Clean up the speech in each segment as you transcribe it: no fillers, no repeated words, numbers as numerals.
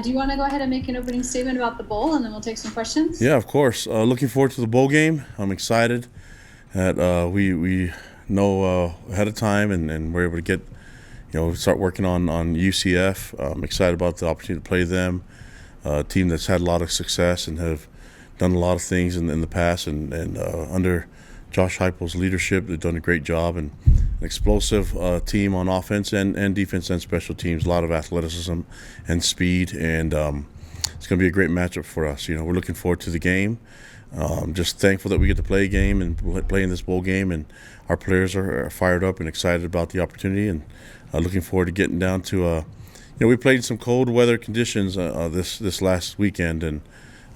Do you want to go ahead and make an opening statement about the bowl, and then we'll take some questions? Yeah, of course. Looking forward to the bowl game. I'm excited that we know ahead of time and we're able to get start working on UCF. I'm excited about the opportunity to play them, a team that's had a lot of success and have done a lot of things in the past. And under Josh Heupel's leadership, they've done a great job and an explosive team on offense and defense and special teams. A lot of athleticism and speed, and it's going to be a great matchup for us. We're looking forward to the game. Just thankful that we get to play a game and play in this bowl game, and our players are fired up and excited about the opportunity, and looking forward to getting down to. We played in some cold weather conditions this last weekend, and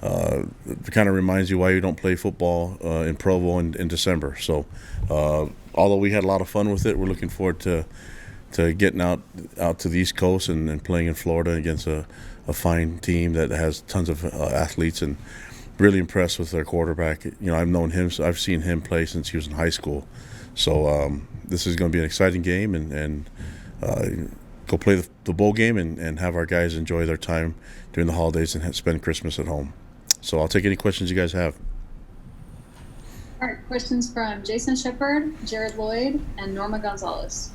it kind of reminds you why you don't play football in Provo in December. So, although we had a lot of fun with it, we're looking forward to getting out to the East Coast and playing in Florida against a fine team that has tons of athletes, and really impressed with their quarterback. I've known him, I've seen him play since he was in high school. So this is going to be an exciting game, and go play the bowl game and have our guys enjoy their time during the holidays and spend Christmas at home. So I'll take any questions you guys have. All right, questions from Jason Shepard, Jared Lloyd, and Norma Gonzalez.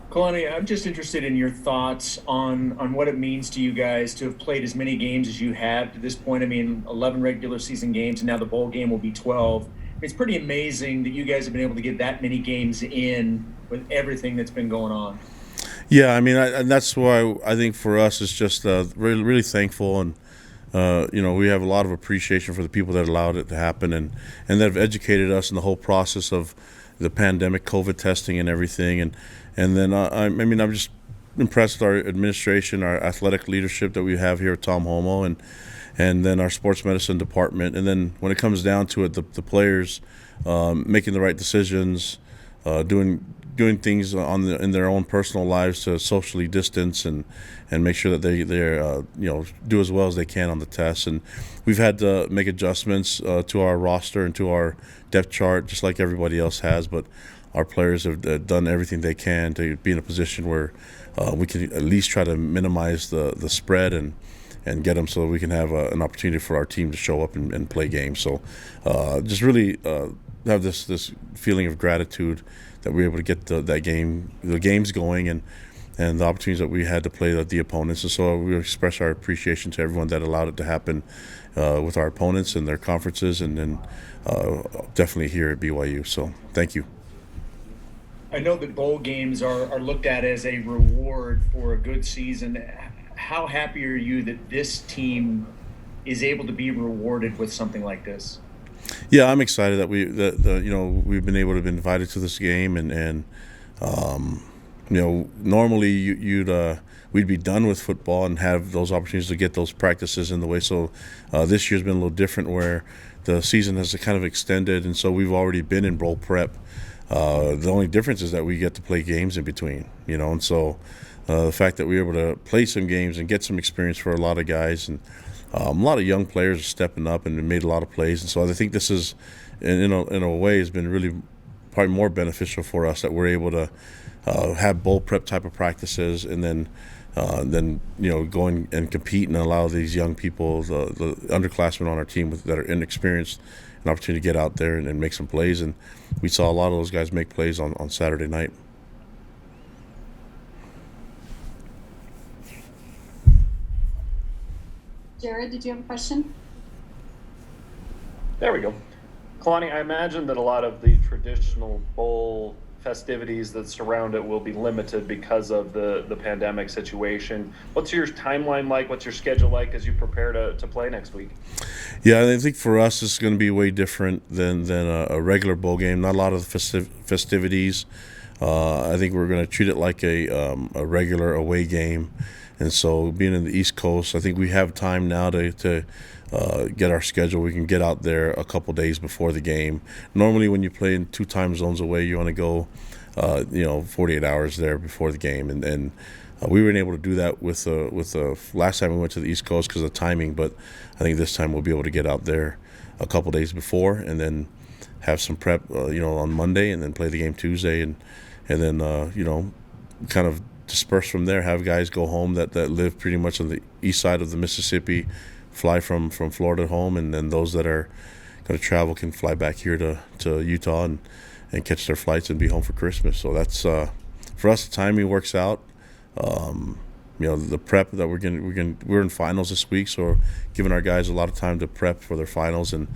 Kalani, I'm just interested in your thoughts on what it means to you guys to have played as many games as you have to this point. I mean, 11 regular season games, and now the bowl game will be 12. It's pretty amazing that you guys have been able to get that many games in with everything that's been going on. Yeah, and that's why I think for us it's just really, really thankful, and we have a lot of appreciation for the people that allowed it to happen and that have educated us in the whole process of the pandemic, COVID testing, and everything. And then I'm just impressed with our administration, our athletic leadership that we have here at Tom Homo, and then our sports medicine department. And then when it comes down to it, the players making the right decisions, doing things in their own personal lives to socially distance and make sure that they do as well as they can on the tests. And we've had to make adjustments to our roster and to our depth chart, just like everybody else has. But our players have done everything they can to be in a position where we can at least try to minimize the spread and get them so that we can have an opportunity for our team to show up and play games. So just really have this feeling of gratitude that we were able to get the games going and the opportunities that we had to play the opponents. And so we express our appreciation to everyone that allowed it to happen with our opponents and their conferences, and then definitely here at BYU. So thank you. I know that bowl games are looked at as a reward for a good season. How happy are you that this team is able to be rewarded with something like this? Yeah, I'm excited that we've been able to be invited to this game, and normally we'd be done with football and have those opportunities to get those practices in the way. So this year's been a little different, where the season has kind of extended, and so we've already been in bowl prep. The only difference is that we get to play games in between, and so the fact that we were able to play some games and get some experience for a lot of guys, and a lot of young players are stepping up and made a lot of plays. And so I think this is, in a way, has been really probably more beneficial for us, that we're able to have bowl prep type of practices, and then go and compete and allow these young people, the underclassmen on our team that are inexperienced, an opportunity to get out there and make some plays. And we saw a lot of those guys make plays on Saturday night. Jared, did you have a question? There we go. Kalani, I imagine that a lot of the traditional bowl festivities that surround it will be limited because of the pandemic situation. What's your timeline like? What's your schedule like as you prepare to play next week? Yeah, I think for us it's going to be way different than a regular bowl game. Not a lot of festivities. I think we're going to treat it like a regular away game. And so, being in the East Coast, I think we have time now to get our schedule. We can get out there a couple days before the game. Normally, when you play in 2 time zones away, you want to go, 48 hours there before the game. And we weren't able to do that with the last time we went to the East Coast because of timing. But I think this time we'll be able to get out there a couple days before, and then have some prep, on Monday, and then play the game Tuesday, and then kind of disperse from there. Have guys go home that live pretty much on the east side of the Mississippi, fly from Florida home, and then those that are going to travel can fly back here to Utah and catch their flights and be home for Christmas. So that's for us. The timing works out. The prep that we're in finals this week, so we're giving our guys a lot of time to prep for their finals and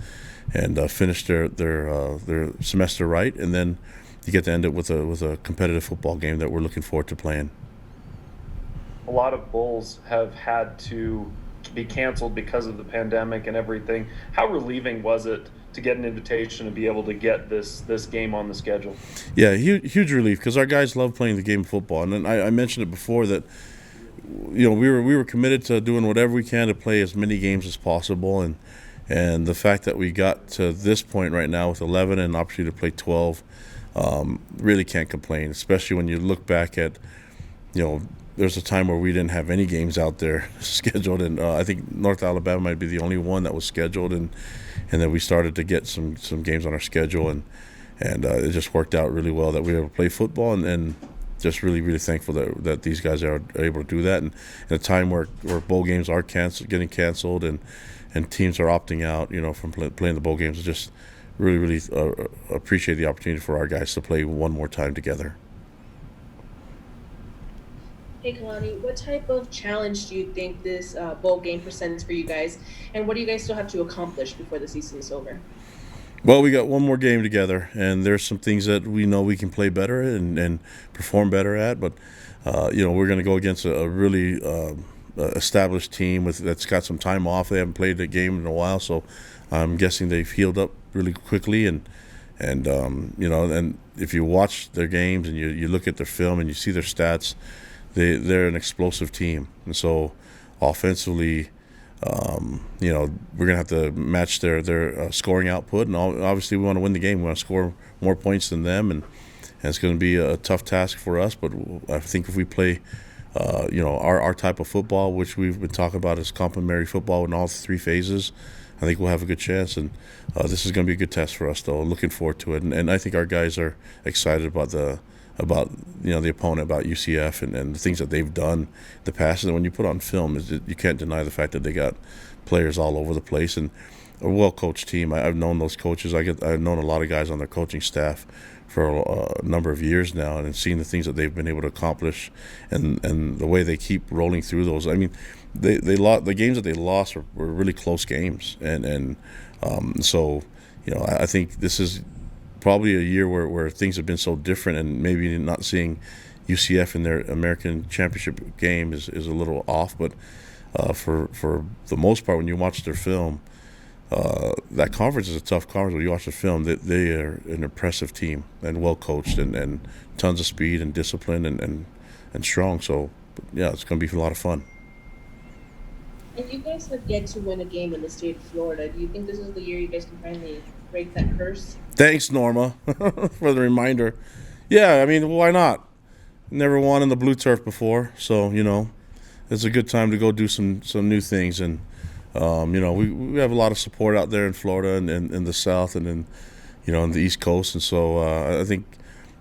finish their semester right, and then you get to end it with a competitive football game that we're looking forward to playing. A lot of bowls have had to be canceled because of the pandemic and everything. How relieving was it to get an invitation to be able to get this game on the schedule? Yeah, huge relief, because our guys love playing the game of football, and then I mentioned it before that we were committed to doing whatever we can to play as many games as possible, and the fact that we got to this point right now with 11 and an opportunity to play 12, really can't complain, especially when you look back at, there's a time where we didn't have any games out there scheduled, and I think North Alabama might be the only one that was scheduled, and then we started to get some games on our schedule, and it just worked out really well that we were able to play football, and just really, really thankful that these guys are able to do that. And in a time where bowl games are getting canceled, and teams are opting out, from playing the bowl games, just really, really appreciate the opportunity for our guys to play one more time together. Hey Kalani, what type of challenge do you think this bowl game presents for you guys, and what do you guys still have to accomplish before the season is over? Well, we got one more game together, and there's some things that we know we can play better and perform better at. But we're going to go against a really established team that's got some time off. They haven't played a game in a while, so I'm guessing they've healed up really quickly. And if you watch their games and you look at their film and you see their stats, they're an explosive team. And so offensively, we're going to have to match their scoring output, and obviously we want to win the game. We want to score more points than them, and it's going to be a tough task for us. But I think if we play, our type of football, which we've been talking about as complementary football in all three phases, I think we'll have a good chance. And this is going to be a good test for us, though. Looking forward to it, and I think our guys are excited about the opponent, about UCF and the things that they've done in the past. And when you put on film, you can't deny the fact that they got players all over the place and a well-coached team. I've known those coaches. I've known a lot of guys on their coaching staff for a number of years now, and seen the things that they've been able to accomplish and the way they keep rolling through those. I mean, the games that they lost were really close games, so I think this is probably a year where things have been so different, and maybe not seeing UCF in their American Championship game is a little off. But for the most part, when you watch their film, that conference is a tough conference. When you watch the film, they are an impressive team and well coached, and tons of speed and discipline and strong. So yeah, it's going to be a lot of fun. And you guys have yet to win a game in the state of Florida. Do you think this is the year you guys can finally break that curse? Thanks, Norma, for the reminder. Yeah, I mean, why not? Never won in the blue turf before, so it's a good time to go do some new things. And we have a lot of support out there in Florida and in the South and in the East Coast, and so I think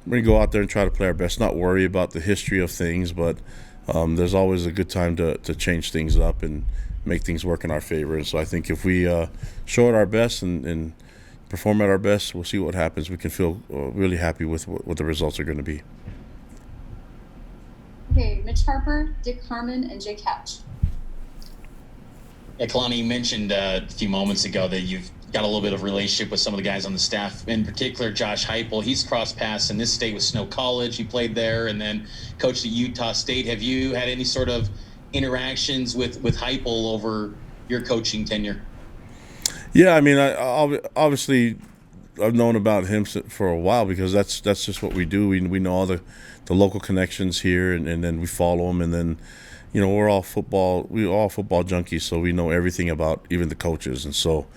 we're gonna go out there and try to play our best. Not worry about the history of things, but there's always a good time to change things up and make things work in our favor. And so I think if we show it our best and perform at our best, we'll see what happens. We can feel really happy with what the results are going to be. Okay, Mitch Harper, Dick Harmon, and Jay Couch. Yeah, Kalani, you mentioned a few moments ago that you've got a little bit of relationship with some of the guys on the staff, in particular Josh Heupel. He's crossed paths in this state with Snow College. He played there and then coached at Utah State. Have you had any sort of interactions with Heupel over your coaching tenure? Yeah, I mean, obviously I've known about him for a while, because that's just what we do. We know all the local connections here, and then we follow them, and then we're all football junkies, so we know everything about even the coaches. And so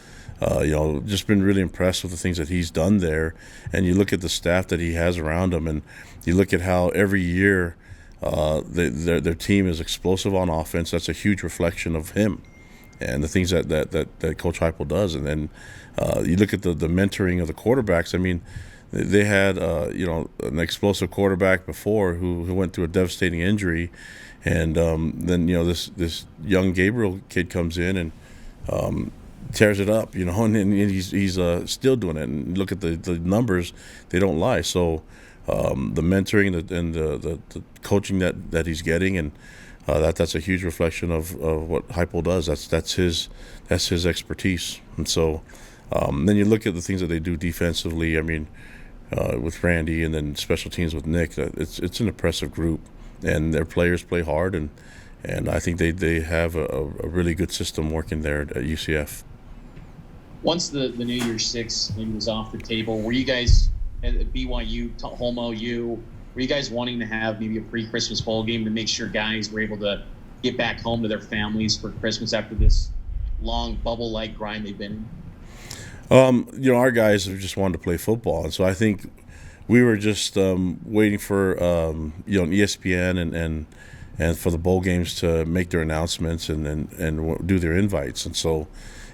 just been really impressed with the things that he's done there. And you look at the staff that he has around him, and you look at how every year their team is explosive on offense. That's a huge reflection of him and the things that Coach Heupel does. And then you look at the mentoring of the quarterbacks. I mean, they had an explosive quarterback before who went through a devastating injury, and then this young Gabriel kid comes in and tears it up, and he's still doing it. And look at the numbers; they don't lie. So the mentoring and the coaching that he's getting, and that's a huge reflection of what Heupel does. That's his expertise. And so then you look at the things that they do defensively. I mean, with Randy, and then special teams with Nick. It's an impressive group, and their players play hard, and I think they have a really good system working there at UCF. Once the New Year's Six maybe was off the table, were you guys at BYU, home OU, were you guys wanting to have maybe a pre-Christmas bowl game to make sure guys were able to get back home to their families for Christmas after this long bubble-like grind they've been in? Our guys have just wanted to play football, and so I think we were just waiting for ESPN and for the bowl games to make their announcements and do their invites. And so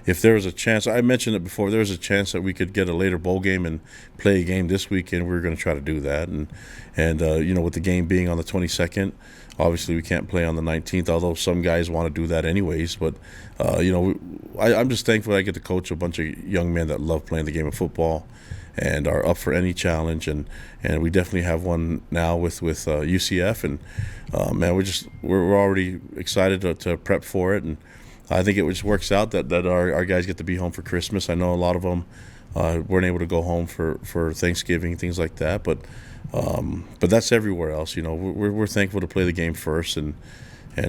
if there was a chance, I mentioned it before, there was a chance that we could get a later bowl game and play a game this weekend. We were going to try to do that, and with the game being on the 22nd, obviously we can't play on the 19th, although some guys want to do that anyways. But I'm just thankful I get to coach a bunch of young men that love playing the game of football and are up for any challenge, and we definitely have one now with UCF, and man, we're already excited to prep for it. And I think it just works out that our guys get to be home for Christmas. I know a lot of them weren't able to go home for Thanksgiving, things like that, but that's everywhere else. We're thankful to play the game first, and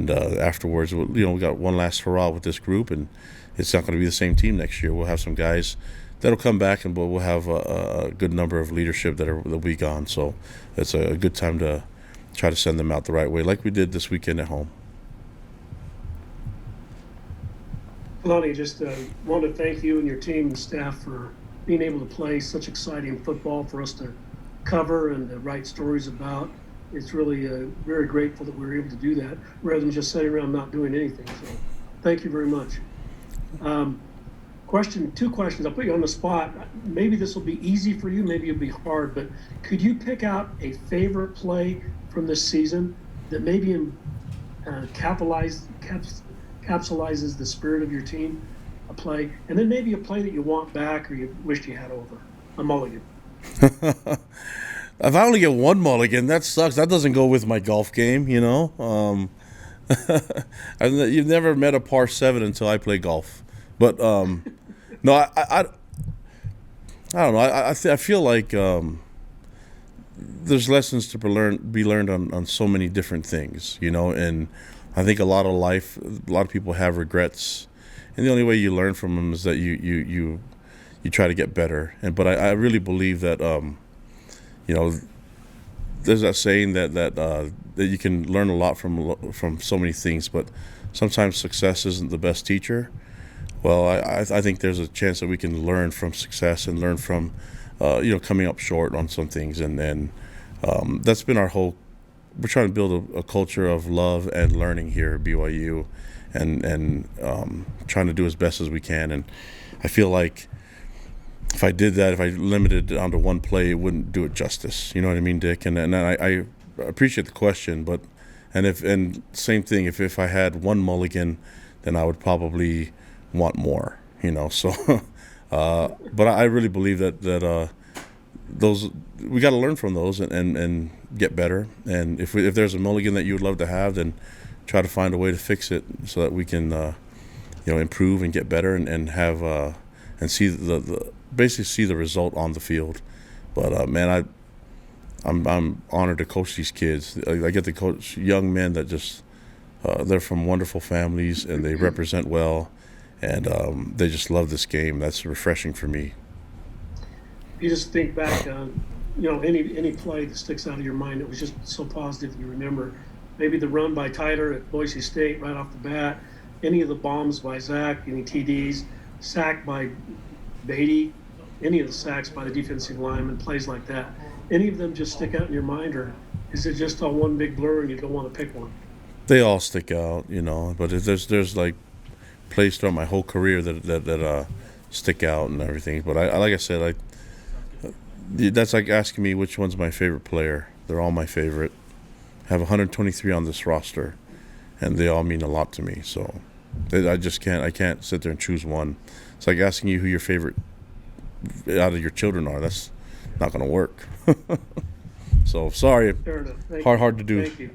afterwards, we got one last hurrah with this group, and it's not going to be the same team next year. We'll have some guys that'll come back, but we'll have a good number of leadership that'll be gone. So it's a good time to try to send them out the right way, like we did this weekend at home. Kalani, just want to thank you and your team and staff for being able to play such exciting football for us to cover and to write stories about. It's really very grateful that we were able to do that rather than just sitting around not doing anything. So thank you very much. Two questions. I'll put you on the spot. Maybe this will be easy for you, maybe it'll be hard, but could you pick out a favorite play from this season that maybe capsulizes the spirit of your team, a play, and then maybe a play that you want back or you wished you had over, a mulligan? If I only get one mulligan, that sucks. That doesn't go with my golf game, You've never met a par 7 until I play golf. But no, I don't know. I feel like there's lessons to be learned on so many different things, and I think a lot of people have regrets, and the only way you learn from them is that you try to get better. But I really believe that there's that saying that you can learn a lot from so many things, but sometimes success isn't the best teacher. Well, I think there's a chance that we can learn from success and learn from coming up short on some things, and that's been our whole. We're trying to build a culture of love and learning here at BYU, and trying to do as best as we can. And I feel like if I did that, if I limited it onto one play, it wouldn't do it justice. You know what I mean, Dick? And I appreciate the question, but same thing. If I had one mulligan, then I would probably want more. So, but I really believe that those we got to learn from those and get better. And if there's a mulligan that you would love to have, then try to find a way to fix it so that we can improve and get better and have and see basically see the result on the field. But man, I'm honored to coach these kids. I get to coach young men that just they're from wonderful families and they represent well, and they just love this game. That's refreshing for me. If you just think back, any play that sticks out of your mind that was just so positive you remember, maybe the run by Tyler at Boise State right off the bat, any of the bombs by Zach, any TDs, sack by Beatty, any of the sacks by the defensive lineman, plays like that. Any of them just stick out in your mind, or is it just all one big blur and you don't want to pick one? They all stick out, but there's like plays throughout my whole career that stick out and everything. But like I said, That's like asking me which one's my favorite player. They're all my favorite. I have 123 on this roster, and they all mean a lot to me. So I just can't. I can't sit there and choose one. It's like asking you who your favorite out of your children are. That's not going to work. So sorry. Fair enough. Hard to do. Thank you.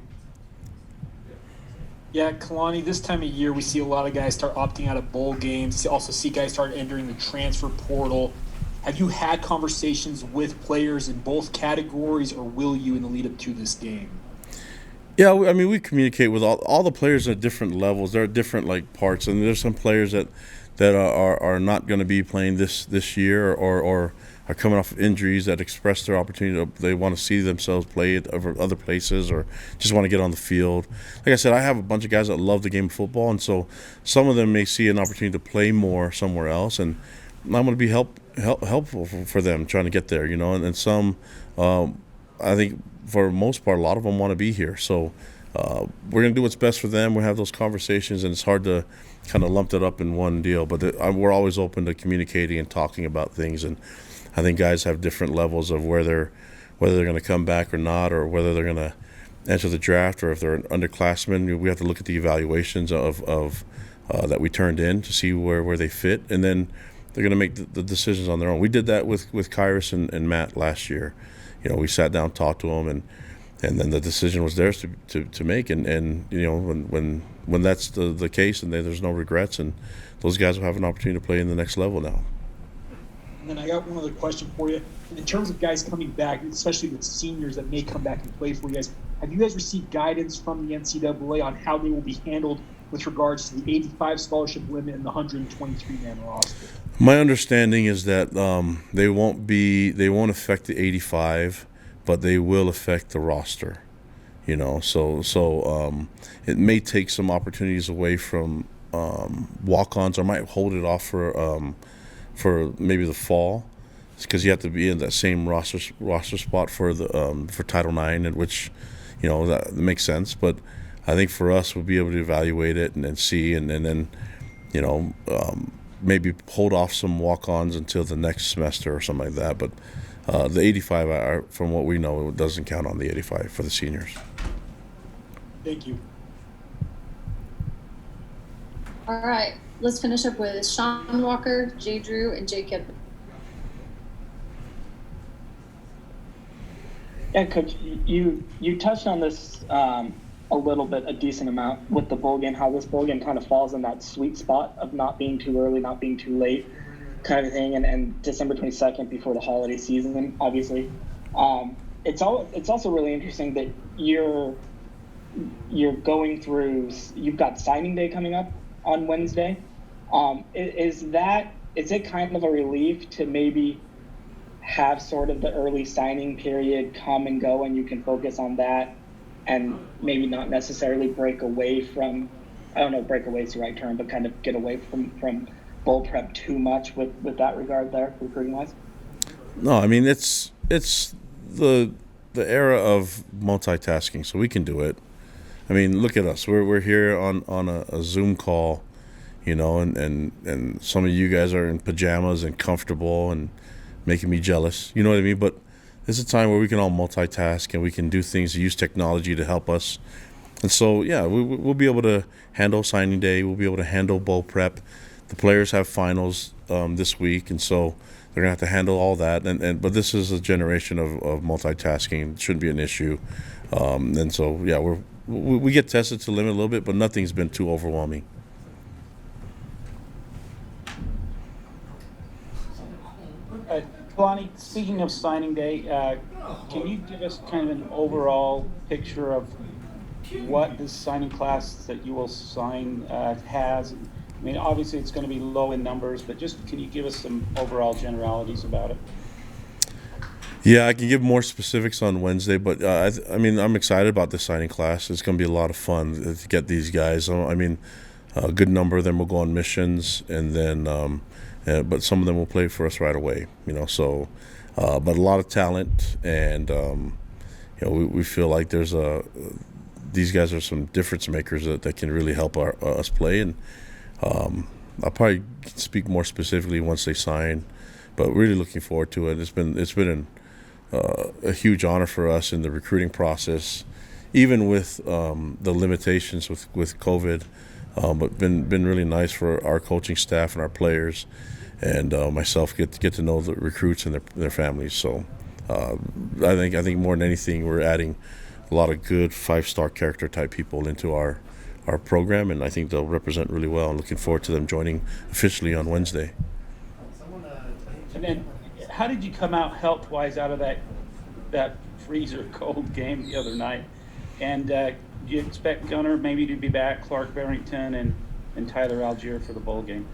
Yeah, Kalani, this time of year we see a lot of guys start opting out of bowl games. You also see guys start entering the transfer portal. Have you had conversations with players in both categories, or will you in the lead up to this game? Yeah, I mean, we communicate with all the players at different levels. There are different like parts, and there's some players that are not going to be playing this year, or are coming off of injuries that express their opportunity. They want to see themselves play at other places, or just want to get on the field. Like I said, I have a bunch of guys that love the game of football, and so some of them may see an opportunity to play more somewhere else, and I'm going to be helpful for them trying to get there, you know. And some, I think for the most part, a lot of them want to be here. So we're going to do what's best for them. We'll have those conversations, and it's hard to kind of lump it up in one deal. But we're always open to communicating and talking about things. And I think guys have different levels of whether they're going to come back or not, or whether they're going to enter the draft, or if they're an underclassman. We have to look at the evaluations of that we turned in to see where they fit, and then they're going to make the decisions on their own. We did that with Kyrus and Matt last year. You know, we sat down, talked to them, and then the decision was theirs to make. And you know, when that's the case, and there's no regrets, and those guys will have an opportunity to play in the next level now. And then I got one other question for you. In terms of guys coming back, especially with seniors that may come back and play for you guys, have you guys received guidance from the NCAA on how they will be handled with regards to the 85 scholarship limit and the 123-man roster? My understanding is that they won't affect the 85, but they will affect the roster. You know, so it may take some opportunities away from walk-ons, or might hold it off for maybe the fall, because you have to be in that same roster spot for the for Title IX, and which, you know, that makes sense. But I think for us, we'll be able to evaluate it and then see, and then, you know, maybe hold off some walk-ons until the next semester or something like that. But the 85, from what we know, it doesn't count on the 85 for the seniors. Thank you. All right, let's finish up with Sean Walker, Jay Drew, and Jay Kidman. Yeah, Coach, you touched on this a little bit, a decent amount with the bowl game, how this bowl game kind of falls in that sweet spot of not being too early, not being too late kind of thing, and December 22nd before the holiday season, obviously. It's also really interesting that you're going through, you've got signing day coming up on Wednesday. Is it kind of a relief to maybe have sort of the early signing period come and go, and you can focus on that and maybe not necessarily break away from, I don't know if break away is the right term, but kind of get away from bowl prep too much with that regard there, recruiting wise? No, I mean, it's the era of multitasking, so we can do it. I mean, look at us. We're here on a Zoom call, you know, and some of you guys are in pajamas and comfortable and making me jealous. You know what I mean? But it's a time where we can all multitask, and we can do things, use technology to help us. And so, yeah, we'll be able to handle signing day. We'll be able to handle bowl prep. The players have finals this week, and so they're gonna have to handle all that. But this is a generation of multitasking. It shouldn't be an issue. And so, yeah, we get tested to the limit a little bit, but nothing's been too overwhelming. Kalani, speaking of signing day, can you give us kind of an overall picture of what this signing class that you will sign has? I mean, obviously it's going to be low in numbers, but just can you give us some overall generalities about it? Yeah, I can give more specifics on Wednesday, but I mean, I'm excited about this signing class. It's going to be a lot of fun to get these guys. I mean, a good number of them will go on missions, and then but some of them will play for us right away, you know. So, but a lot of talent, and you know, we feel like there's these guys are some difference makers that can really help us play. And I'll probably speak more specifically once they sign, but really looking forward to it. It's been a huge honor for us in the recruiting process, even with the limitations with COVID. But been really nice for our coaching staff and our players, and myself get to know the recruits and their families. So I think more than anything, we're adding a lot of good 5-star character type people into our program, and I think they'll represent really well. I'm looking forward to them joining officially on Wednesday. And then, how did you come out health-wise out of that freezer cold game the other night? And do you expect Gunnar maybe to be back, Clark Barrington, and Tyler Algier for the bowl game?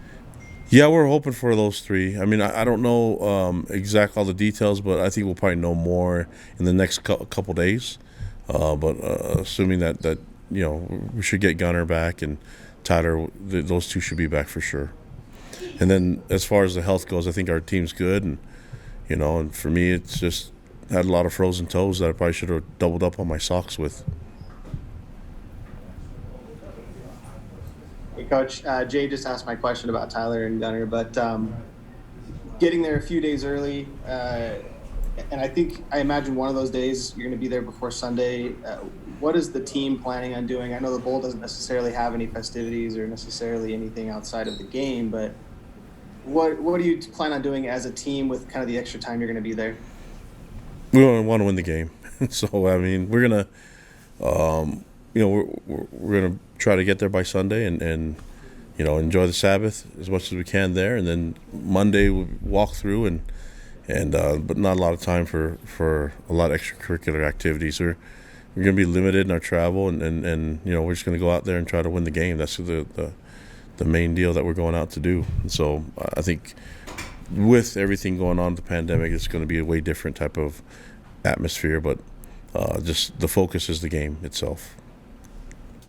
Yeah, we're hoping for those 3. I mean, I don't know exact all the details, but I think we'll probably know more in the next couple days. But assuming that we should get Gunnar back and Tyler, those 2 should be back for sure. And then as far as the health goes, I think our team's good, and and for me, it's just had a lot of frozen toes that I probably should have doubled up on my socks with. Hey, Coach. Jay just asked my question about Tyler and Gunnar, but getting there a few days early, and I imagine one of those days you're going to be there before Sunday. What is the team planning on doing? I know the bowl doesn't necessarily have any festivities or necessarily anything outside of the game, but what do you plan on doing as a team with kind of the extra time you're going to be there? We want to win the game, so I mean we're gonna, we're gonna try to get there by Sunday and enjoy the Sabbath as much as we can there, and then Monday we'll walk through and but not a lot of time for a lot of extracurricular activities. We're going to be limited in our travel, and we're just going to go out there and try to win the game. That's the main deal that we're going out to do. And so I think with everything going on with the pandemic, it's going to be a way different type of atmosphere, but just the focus is the game itself.